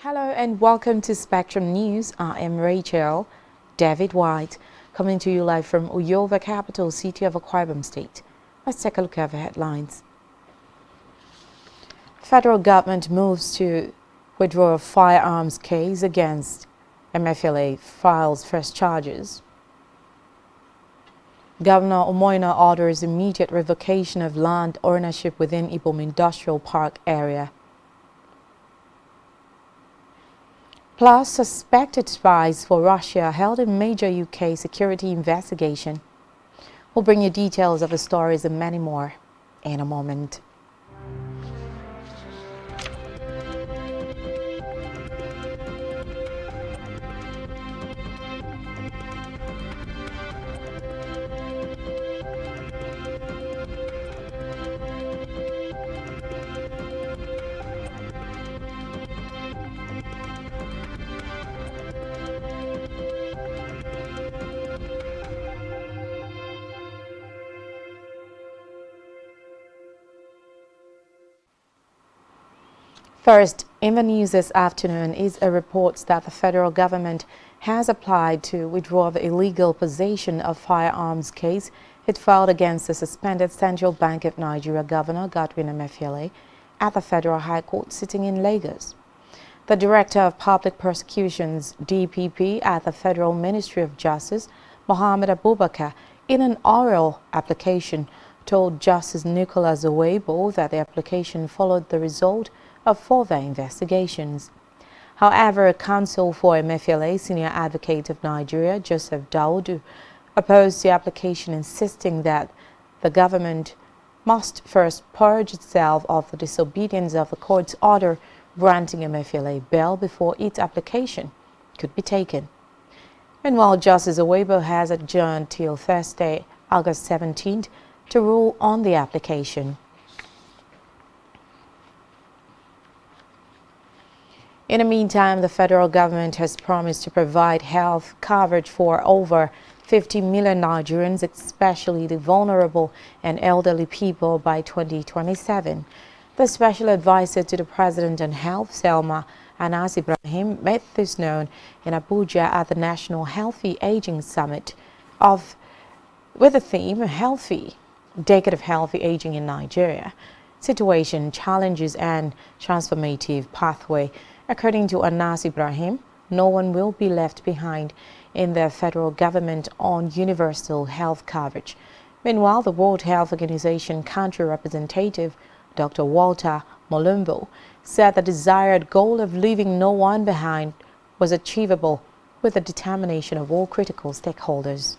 Hello and welcome to Spectrum News. I am Rachel David White, coming to you live from Uyo, the capital city of Akwa Ibom State. Let's take a look at the headlines. Federal government moves to withdraw a firearms case against MFLA, files first charges. Governor Omoina orders immediate revocation of land ownership within Ibom Industrial Park area. Plus, suspected spies for Russia held in major UK security investigation. We'll bring you details of the stories and many more in a moment. First, in the news this afternoon is a report that the federal government has applied to withdraw the illegal possession of firearms case it filed against the suspended Central Bank of Nigeria Governor Godwin Emefiele at the Federal High Court sitting in Lagos. The Director of Public Prosecutions, DPP, at the Federal Ministry of Justice, Mohammed Abubakar, in an oral application, told Justice Nicholas Owebo that the application followed the result of further investigations. However, counsel for Emefiele, Senior Advocate of Nigeria, Joseph Daudu, opposed the application, insisting that the government must first purge itself of the disobedience of the court's order granting Emefiele bail before its application could be taken. Meanwhile, Justice Owebo has adjourned till Thursday, August 17th, to rule on the application. In the meantime, the federal government has promised to provide health coverage for over 50 million Nigerians, especially the vulnerable and elderly people, by 2027. The special advisor to the President on Health, Selma Anas Ibrahim, made this known in Abuja at the National Healthy Aging Summit with the theme Healthy, Decade of Healthy Aging in Nigeria, Situation, Challenges and Transformative Pathway. According to Anas Ibrahim, no one will be left behind in the federal government on universal health coverage. Meanwhile, the World Health Organization country representative, Dr. Walter Molumbo, said the desired goal of leaving no one behind was achievable with the determination of all critical stakeholders.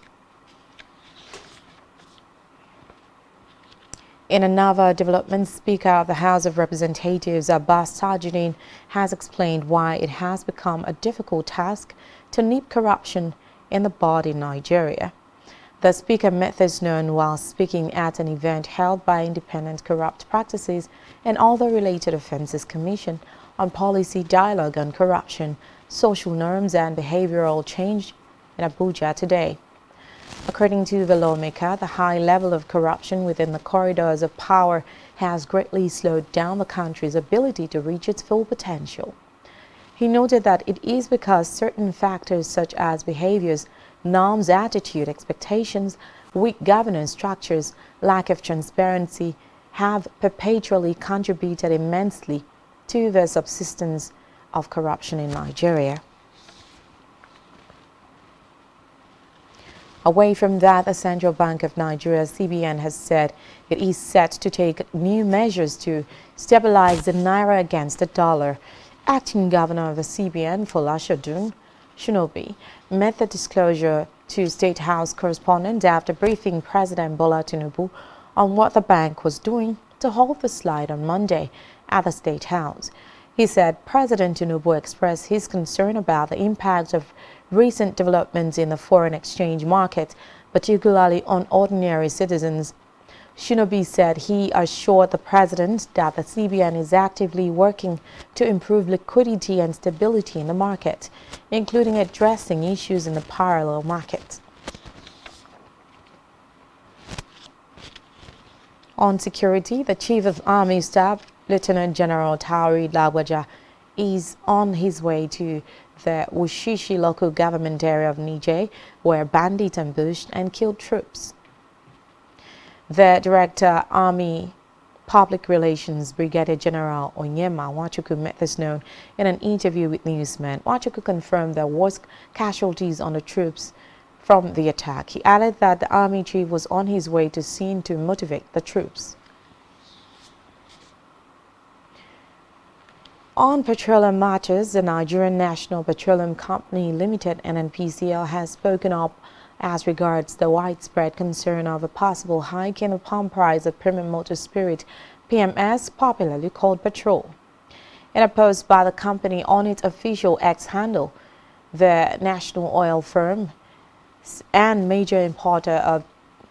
In another development, Speaker of the House of Representatives Abbas Tajuddin has explained why it has become a difficult task to nip corruption in the body in Nigeria. The Speaker made this known while speaking at an event held by Independent Corrupt Practices and Other Related Offences Commission on Policy Dialogue on Corruption, Social Norms and Behavioral Change in Abuja today. According to the lawmaker, the high level of corruption within the corridors of power has greatly slowed down the country's ability to reach its full potential. He noted that it is because certain factors such as behaviors, norms, attitude, expectations, weak governance structures, lack of transparency have perpetually contributed immensely to the subsistence of corruption in Nigeria. Away from that, the Central Bank of Nigeria, CBN, has said it is set to take new measures to stabilize the naira against the dollar. Acting Governor of the CBN, Folashodun Shinobi, made the disclosure to State House correspondents after briefing President Bola Tinubu on what the bank was doing to halt the slide on Monday at the State House. He said President Tinubu expressed his concern about the impact of recent developments in the foreign exchange market, particularly on ordinary citizens. Shinobi said he assured the president that the CBN is actively working to improve liquidity and stability in the market, including addressing issues in the parallel market. On security, the Chief of Army Staff, Lieutenant General Tauri Lagwaja, is on his way to the Wushishi local government area of Niger, where bandits ambushed and killed troops. The Director, Army Public Relations Brigadier General Onyema Nwachukwu made this known in an interview with newsmen. Nwachukwu confirmed there was casualties on the troops from the attack. He added that the army chief was on his way to scene to motivate the troops. On petroleum matters, the Nigerian National Petroleum Company Limited (NNPCL) has spoken up as regards the widespread concern of a possible hike in the pump price of premium motor spirit (PMS), popularly called petrol. In a post by the company on its official X handle, the national oil firm and major importer of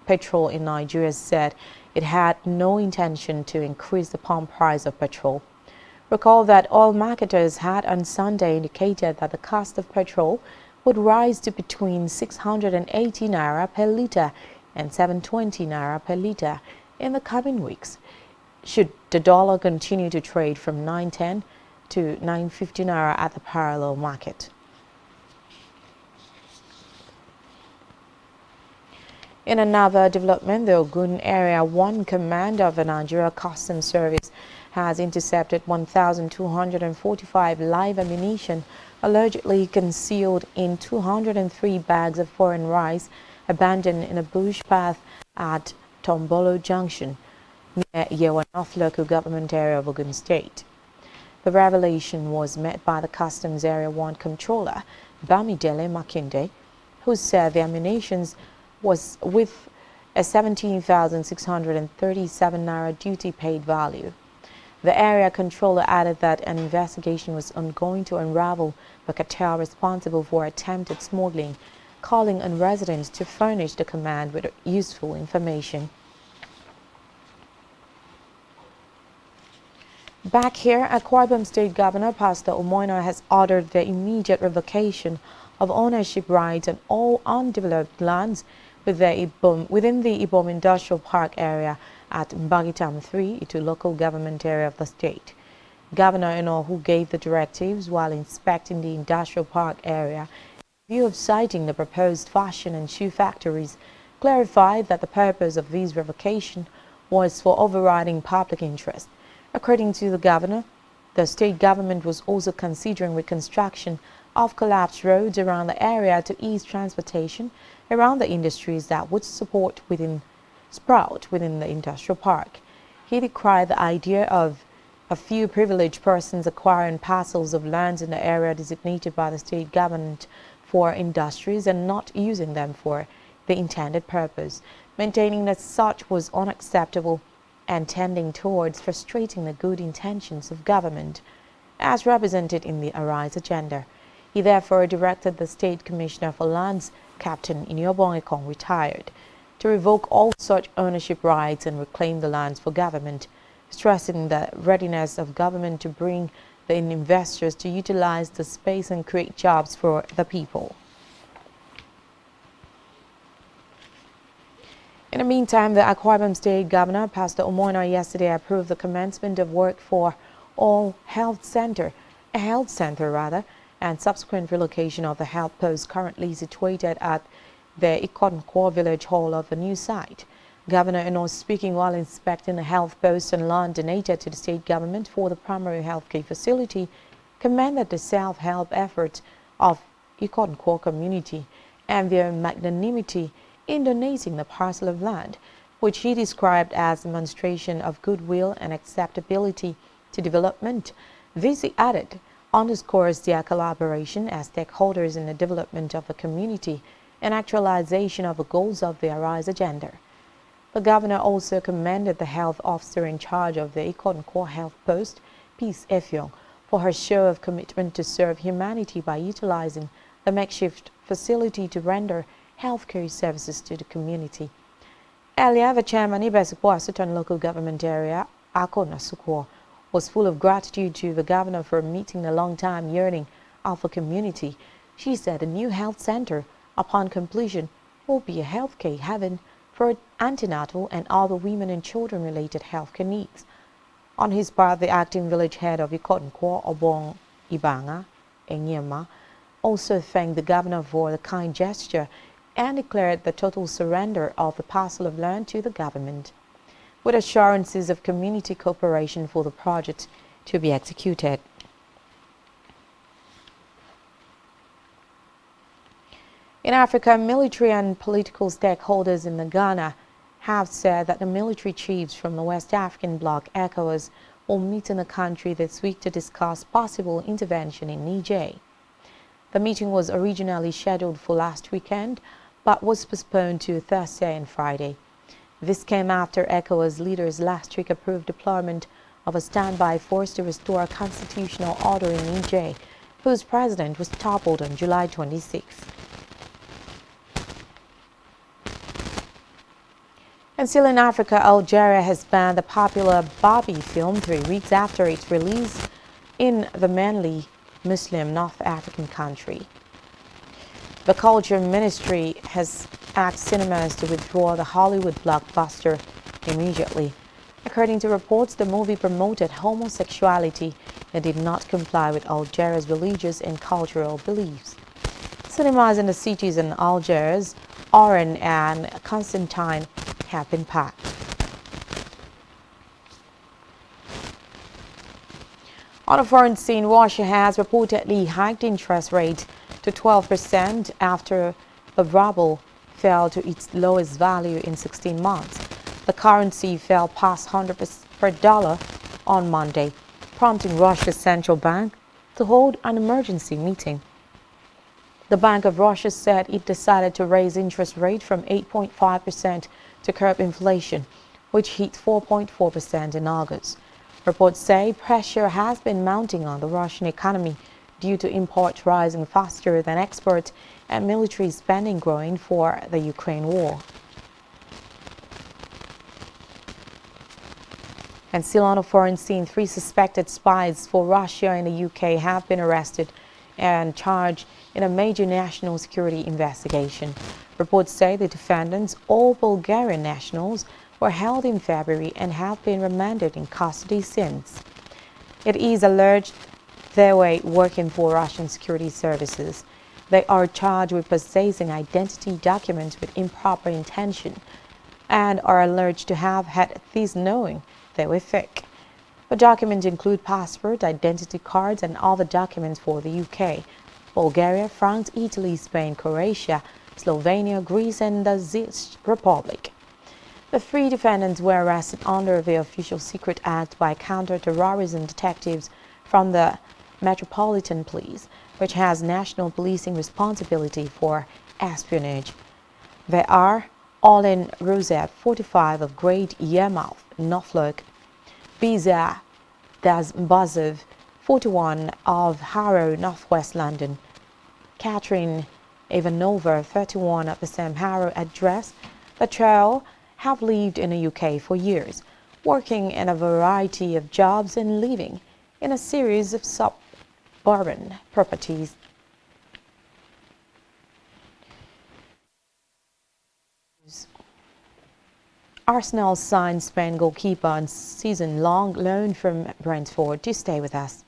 petrol in Nigeria said it had no intention to increase the pump price of petrol. Recall that oil marketers had on Sunday indicated that the cost of petrol would rise to between 680 naira per litre and 720 naira per litre in the coming weeks, should the dollar continue to trade from 910 to 950 naira at the parallel market. In another development, the Ogun Area 1 commander of the Nigeria Customs Service has intercepted 1,245 live ammunition allegedly concealed in 203 bags of foreign rice abandoned in a bush path at Tombolo Junction, near Yewa North local government area of Ogun State. The revelation was met by the Customs Area 1 Controller, Bamidele Makinde, who said the ammunition was with a 17,637 naira duty paid value. The area controller added that an investigation was ongoing to unravel the cartel responsible for attempted smuggling, calling on residents to furnish the command with useful information. Back here, Akwa Ibom State Governor Pastor Omoina has ordered the immediate revocation of ownership rights on all undeveloped lands within the Ibom Industrial Park area at Mbagitam 3, to local government area of the state. Governor Eno, who gave the directives while inspecting the industrial park area in view of siting the proposed fashion and shoe factories, clarified that the purpose of this revocation was for overriding public interest. According to the governor, the state government was also considering reconstruction of collapsed roads around the area to ease transportation around the industries that would sprout within the industrial park. He decried the idea of a few privileged persons acquiring parcels of lands in the area designated by the state government for industries and not using them for the intended purpose, maintaining that such was unacceptable and tending towards frustrating the good intentions of government as represented in the Arise agenda. He therefore directed the State Commissioner for Lands, Captain Iniobong Ekong, retired, to revoke all such ownership rights and reclaim the lands for government, stressing the readiness of government to bring the investors to utilize the space and create jobs for the people. In the meantime, the Akwa Ibom State Governor, Pastor Omoina, yesterday approved the commencement of work for a health center, and subsequent relocation of the health post currently situated at the Ikonkwo Village Hall of the new site. Governor Eno, speaking while inspecting the health post and land donated to the state government for the primary health care facility, commended the self-help efforts of Ikonkwo community and their magnanimity in donating the parcel of land, which he described as a demonstration of goodwill and acceptability to development. This, he added, underscores their collaboration as stakeholders in the development of the community and actualization of the goals of the Arise agenda. The governor also commended the health officer in charge of the Ikonkwo Health Post, Peace Effiong, for her show of commitment to serve humanity by utilizing the makeshift facility to render healthcare services to the community. Earlier, the chairman of Ibesikwa Asutan local government area, Ako Nasukwo, was full of gratitude to the governor for meeting the long-time yearning of the community. She said the new health center, upon completion, will be a healthcare haven for antenatal and other women and children-related healthcare needs. On his part, the acting village head of Ikonkwo, Obong Ibanga Enyema also thanked the governor for the kind gesture and declared the total surrender of the parcel of land to the government, with assurances of community cooperation for the project to be executed. In Africa, military and political stakeholders in Ghana have said that the military chiefs from the West African bloc, ECOWAS, will meet in the country this week to discuss possible intervention in Niger. The meeting was originally scheduled for last weekend, but was postponed to Thursday and Friday. This came after ECOWAS leaders last week approved deployment of a standby force to restore constitutional order in Niger, whose president was toppled on July 26. And still in Africa, Algeria has banned the popular Barbie film 3 weeks after its release in the mainly Muslim North African country. The Culture Ministry has asked cinemas to withdraw the Hollywood blockbuster immediately. According to reports, the movie promoted homosexuality and did not comply with Algeria's religious and cultural beliefs. Cinemas in the cities in Algiers, Oran and Constantine have been packed. On a foreign scene, Russia has reportedly hiked interest rates to 12% after the ruble fell to its lowest value in 16 months. The currency fell past 100 per dollar on Monday, prompting Russia's central bank to hold an emergency meeting. The Bank of Russia said it decided to raise interest rate from 8.5% to curb inflation, which hit 4.4% in August. Reports say pressure has been mounting on the Russian economy due to imports rising faster than exports and military spending growing for the Ukraine war. And still on a foreign scene, 3 suspected spies for Russia and the UK have been arrested and charged in a major national security investigation. Reports say the defendants, all Bulgarian nationals, were held in February and have been remanded in custody since. It is alleged they were working for Russian security services. They are charged with possessing identity documents with improper intention and are alleged to have had these knowing they were fake. The documents include passport, identity cards, and other documents for the UK, Bulgaria, France, Italy, Spain, Croatia, Slovenia, Greece, and the Czech Republic. The 3 defendants were arrested under the Official Secret Act by counter-terrorism detectives from the Metropolitan Police, which has national policing responsibility for espionage. They are Olin Rosette, 45, of Great Yarmouth, Norfolk; Biza Dazbazov, 41, of Harrow, Northwest London; Catherine Ivanova, 31, of the same Harrow address. The trio have lived in the UK for years, working in a variety of jobs and living in a series of suburban properties. Arsenal signed Spain goalkeeper on season-long loan from Brentford to stay with us.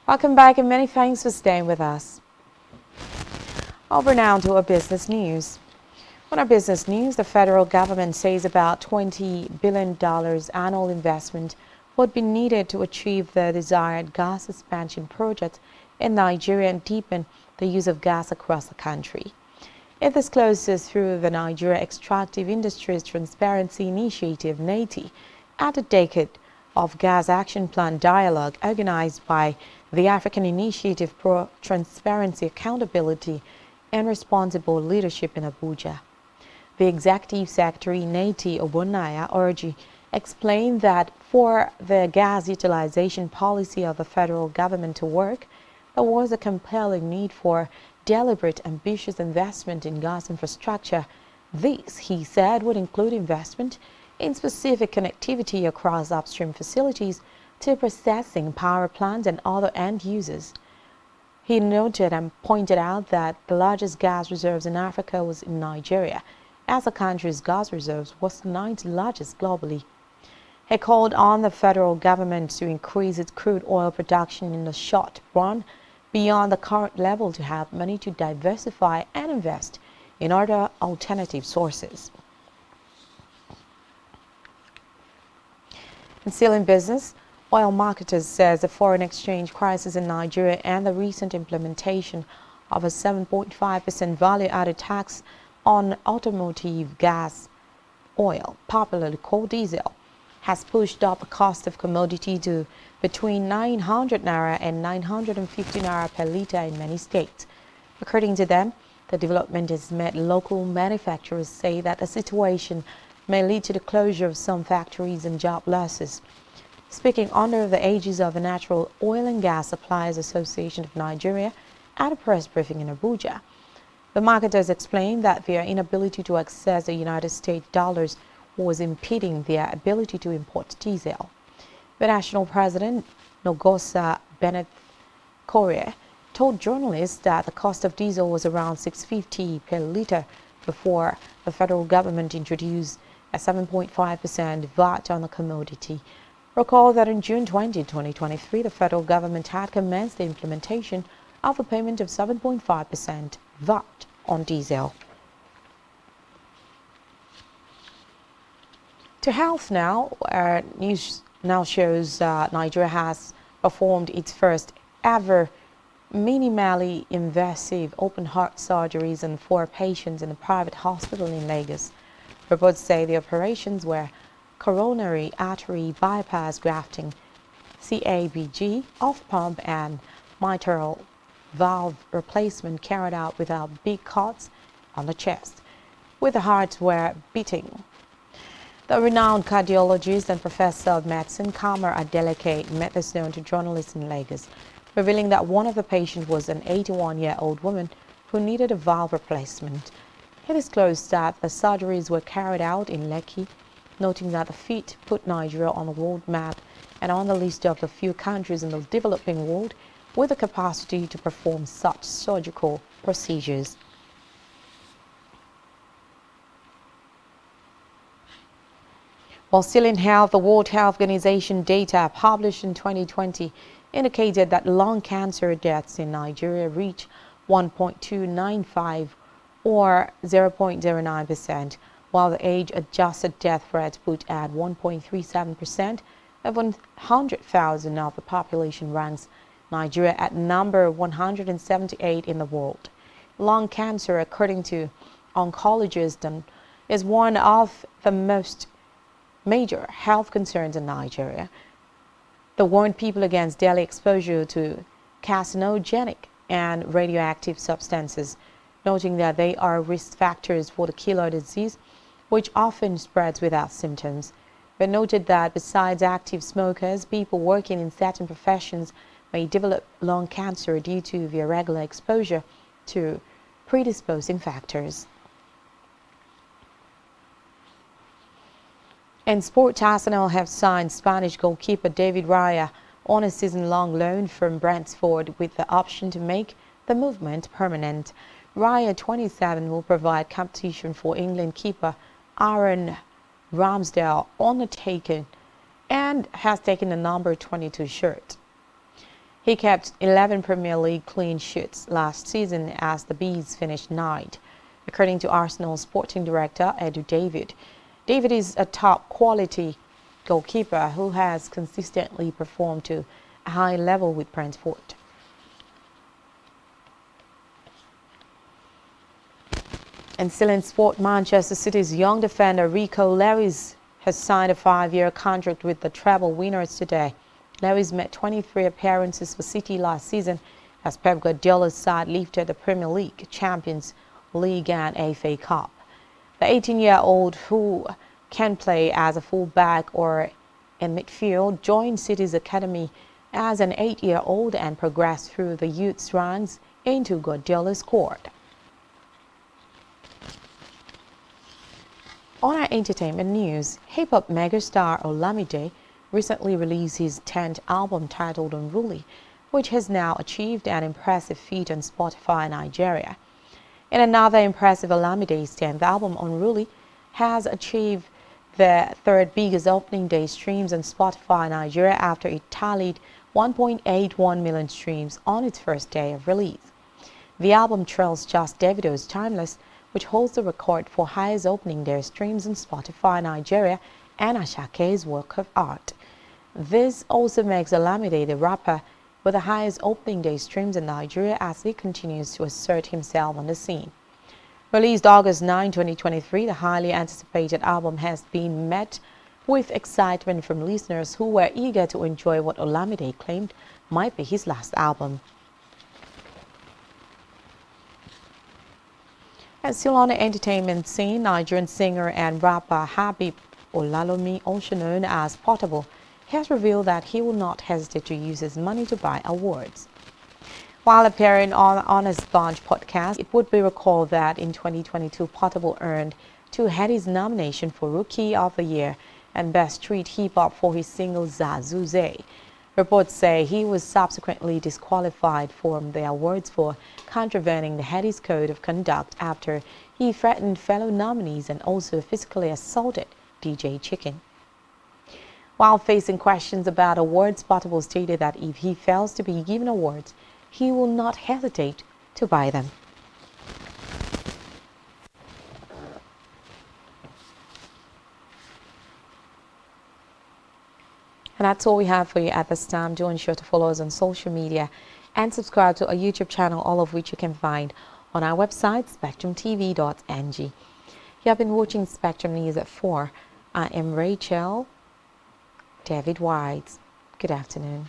Welcome back and many thanks for staying with us. Over now to our business news. On our business news, the federal government says about $20 billion annual investment would be needed to achieve the desired gas expansion project in Nigeria and deepen the use of gas across the country. It discloses through the Nigeria Extractive Industries Transparency Initiative, NATI, at a decade of Gas Action Plan dialogue organized by the African Initiative for Transparency, Accountability, and Responsible Leadership in Abuja. The Executive Secretary, Nati Obonaya, urged explained that for the gas utilization policy of the federal government to work, there was a compelling need for deliberate, ambitious investment in gas infrastructure. This, he said, would include investment in specific connectivity across upstream facilities to processing power plants and other end users. He noted and pointed out that the largest gas reserves in Africa was in Nigeria, as the country's gas reserves was the 9th largest globally. He called on the federal government to increase its crude oil production in the short run beyond the current level to have money to diversify and invest in other alternative sources. In still in business, oil marketers says the foreign exchange crisis in Nigeria and the recent implementation of a 7.5% value-added tax on automotive gas oil, popularly called diesel, has pushed up the cost of commodity to between 900 naira and 950 naira per litre in many states. According to them, the development has made local manufacturers say that the situation may lead to the closure of some factories and job losses. Speaking under the aegis of the Natural Oil and Gas Suppliers Association of Nigeria at a press briefing in Abuja, the marketers explained that their inability to access the United States dollars was impeding their ability to import diesel. The national president, Nogosa Bennett Korea, told journalists that the cost of diesel was around 650 per litre before the federal government introduced a 7.5% VAT on the commodity. Recall that in June 20, 2023, the federal government had commenced the implementation of a payment of 7.5% VAT on diesel. To health now, news now shows Nigeria has performed its first ever minimally invasive open heart surgeries on 4 patients in a private hospital in Lagos. Reports say the operations were coronary artery bypass grafting, CABG, off-pump and mitral valve replacement carried out without big cuts on the chest, with the hearts were beating. The renowned cardiologist and professor of medicine, Kamar Adeleke, made this known to journalists in Lagos, revealing that one of the patients was an 81-year-old woman who needed a valve replacement. He disclosed that the surgeries were carried out in Lekki, noting that the feat put Nigeria on the world map and on the list of the few countries in the developing world with the capacity to perform such surgical procedures. While still in health, the World Health Organization data published in 2020 indicated that lung cancer deaths in Nigeria reached 1.295 or 0.09%, while the age-adjusted death rate put at 1.37% of 100,000 of the population ranks Nigeria at number 178 in the world. Lung cancer, according to oncologists, is one of the most major health concerns in Nigeria. They warned people against daily exposure to carcinogenic and radioactive substances, noting that they are risk factors for the killer disease, which often spreads without symptoms. They noted that besides active smokers, people working in certain professions may develop lung cancer due to their regular exposure to predisposing factors. In sport, Arsenal have signed Spanish goalkeeper David Raya on a season-long loan from Brentford with the option to make the movement permanent. Raya, 27, will provide competition for England keeper Aaron Ramsdale and has taken the number 22 shirt. He kept 11 Premier League clean sheets last season as the Bees finished 9th, according to Arsenal sporting director Edu David. David is a top-quality goalkeeper who has consistently performed to a high level with Brentford. And still in sport, Manchester City's young defender Rico Lewis has signed a 5-year contract with the treble winners today. Lewis made 23 appearances for City last season as Pep Guardiola's side lifted the Premier League, Champions League and FA Cup. The 18-year-old, who can play as a fullback or in midfield, joined City's academy as an 8-year-old and progressed through the youth's ranks into Guardiola's squad. On our entertainment news, hip-hop megastar Olamide recently released his 10th album titled Unruly, which has now achieved an impressive feat on Spotify Nigeria. In another impressive, Olamide's 10th album, Unruly, has achieved the third biggest opening day streams on Spotify Nigeria after it tallied 1.81 million streams on its first day of release. The album trails just Davido's Timeless, which holds the record for highest opening day streams on Spotify Nigeria, and Asake's Work of Art. This also makes Olamide the rapper with the highest opening day streams in Nigeria as he continues to assert himself on the scene. Released August 9, 2023, the highly anticipated album has been met with excitement from listeners who were eager to enjoy what Olamide claimed might be his last album. And still on the entertainment scene, Nigerian singer and rapper Habib Olalomi, also known as Portable, has revealed that he will not hesitate to use his money to buy awards. While appearing on Honest Bunch podcast, it would be recalled that in 2022, Portable earned 2 Headies nominations for Rookie of the Year and Best Street Hip Hop for his single Zazuze. Reports say he was subsequently disqualified from the awards for contravening the Headies Code of Conduct after he threatened fellow nominees and also physically assaulted DJ Chicken. While facing questions about awards, Portable stated that if he fails to be given awards, he will not hesitate to buy them. And that's all we have for you at this time. Do ensure to follow us on social media and subscribe to our YouTube channel, all of which you can find on our website, spectrumtv.ng. You have been watching Spectrum News at 4. I am Rachel David White. Good afternoon.